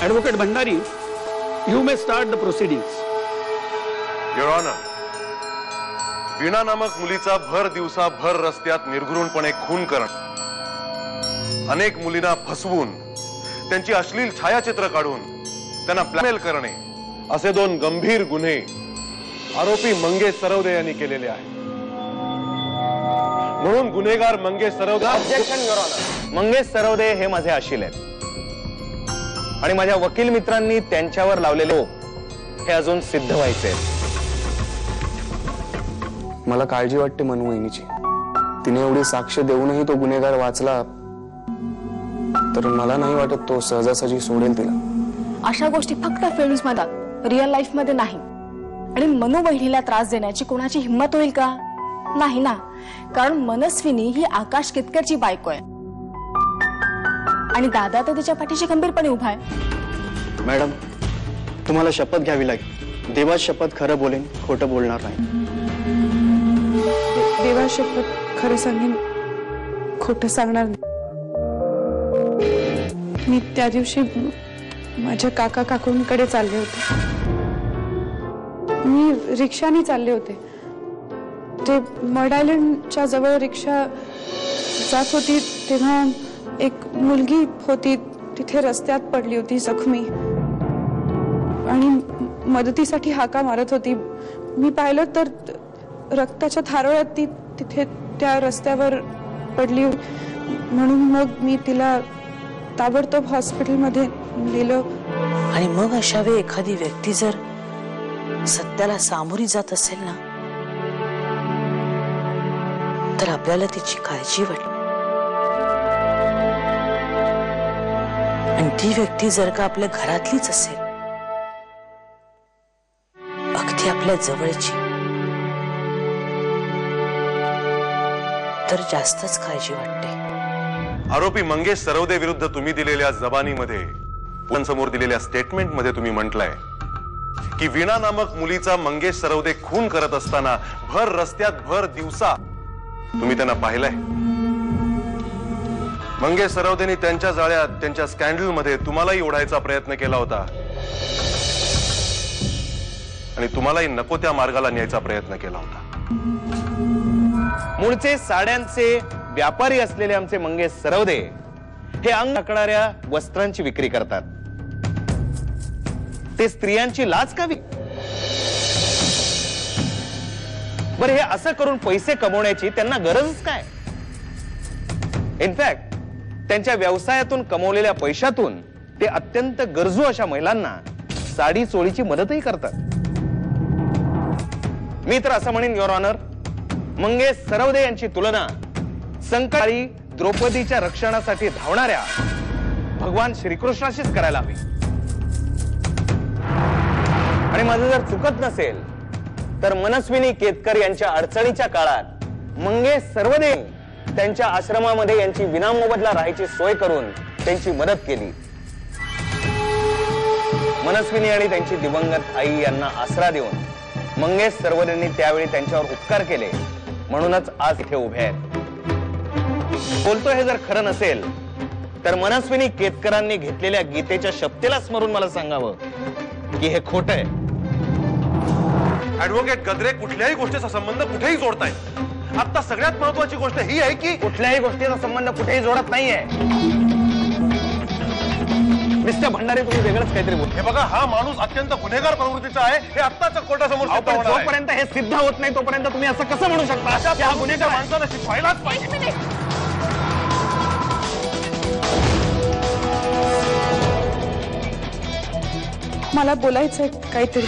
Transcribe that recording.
Advocate Bhandari, you may start the proceedings. Your Honor, वीणा नामक मुलीचा भर दिवसा भर रस्त्यात निर्घृणपणे खून करणं, अनेक मुलींना फसवून त्यांची अश्लील छायाचित्र काढून त्यांना ब्लॅकमेल करणे असे 2 गंभीर गुन्हे आरोपी मंगेश सरवदे यांनी केलेले आहेत. म्हणून गुन्हेगार Mangesh Sarvade. Objection your honour. Mangesh Sarvade हे माझे अशील आहेत आणि माझ्या वकील मित्रांनी त्यांच्यावर लावलेले हे अजून सिद्ध व्हायचे. मला काळजी वाटते मनू वहिनीची. तिने एवढी साक्ष देऊनही तो गुन्हेगार वाचला तर मला नाही वाटत तो सहजासहजी सोडेल तिला. अशा गोष्टी फक्त फिल्म्स मध्ये, रिअल लाईफ मध्ये नाही. आणि मनू बहिणीला त्रास देण्याची कोणाची हिंमत होईल का? नाही ना, कारण मनस्विनी ही आकाश केतकरची बायको आहे आणि दादा तर तिच्या पाठीशी खंबीरपणे उभा आहे. मॅडम, तुम्हाला शपथ घ्यावी लागेल. देवा शपथ खरं बोलेन, खोटं बोलणार नाही. देवा शपथ खरं सांगेन, खोटं सांगणार नाही. मी त्या दिवशी माझ्या काका काकूंकडे चालले होते. मी रिक्षाने चालले होते. ते मड आयलंडच्या जवळ रिक्षा जात होती तेव्हा एक मुलगी होती तिथे रस्त्यात पडली होती जखमी आणि मदतीसाठी हाका मारत होती. मी पाहिलं तर रक्ताच्या थारोळ्यात ती तिथे त्या रस्त्यावर पडली. म्हणून मग मी तिला ताबडतोब हॉस्पिटलमध्ये नेलं. आणि मग अशा वेळी एखादी व्यक्ती जर सत्याला सामोरी जात असेल ना तर आपल्याला तिची काळजी वाटते. आणि ती व्यक्ती जर का आपल्या घरातलीच असेल, अगदी आपल्या जवळची, तर जास्तच काळजी वाटते. आरोपी मंगेश सरवदे विरुद्ध तुम्ही दिलेल्या जबानीमध्ये, समोर दिलेल्या स्टेटमेंटमध्ये तुम्ही म्हटलंय की वीणा नामक मुलीचा मंगेश सरवदे खून करत असताना भर रस्त्यात भर दिवसा तुम्ही त्यांना पाहिलंय. मंगेश सरवदेनी त्यांच्या जाळ्यात, त्यांच्या स्कॅन्डल मध्ये तुम्हालाही ओढायचा प्रयत्न केला होता आणि तुम्हालाही नको त्या मार्गाला न्यायचा प्रयत्न केला होता. मूळचे साड्यांचे व्यापारी असलेले आमचे मंगेश सरवदे हे अंग टाकणाऱ्या वस्त्रांची विक्री करतात. ते स्त्रियांची लाज का बरं, हे असं करून पैसे कमवण्याची त्यांना गरजच काय? इनफॅक्ट त्यांच्या व्यवसायातून कमवलेल्या पैशातून ते अत्यंत गरजू अशा महिलांना साडी चोळीची मदतही करतात. मी तर असं म्हणेन युअर ऑनर, मंगेश सरवदे यांची तुलना संकटाळी द्रौपदीच्या रक्षणासाठी धावणाऱ्या भगवान श्रीकृष्णाशीच करायला हवी. आणि माझं जर चुकत नसेल तर मनस्विनी केतकर यांच्या अडचणीच्या काळात मंगेश सरवदे त्यांच्या आश्रमामध्ये यांची विनामोबदला राहायची सोय करून त्यांची मदत केली. मनस्विनी आणि त्यांची दिवंगत आई यांना आसरा देऊन मंगेश सरवदेंनी त्यावेळी त्यांच्यावर उपकार केले, म्हणूनच आज इथे उभे आहेत. बोलतो हे जर खरं नसेल तर मनस्विनी केतकरांनी घेतलेल्या गीतेच्या शपथेला स्मरून मला सांगावं की हे खोटं आहे. ऍडव्होकेट गद्रे, कुठल्याही गोष्टीचा संबंध कुठेही जोडतायत. आता सगळ्यात महत्वाची गोष्ट ही आहे की कुठल्याही गोष्टीचा संबंध कुठेही जोडत नाहीये. मिस्टर भंडारी, तुम्ही वेगळंच काहीतरी बोलतो. हे बघा, हा माणूस अत्यंत गुन्हेगार प्रवृत्तीचा आहे. हे आत्ताच कोर्टासमोर सिद्ध होणार आहे. जोपर्यंत हे सिद्ध होत नाही तोपर्यंत तुम्ही असं कसं म्हणू शकता? अशा गुन्हेगार माणसाला शिकवायलाच पाहिजे. मला बोलायचंय काहीतरी.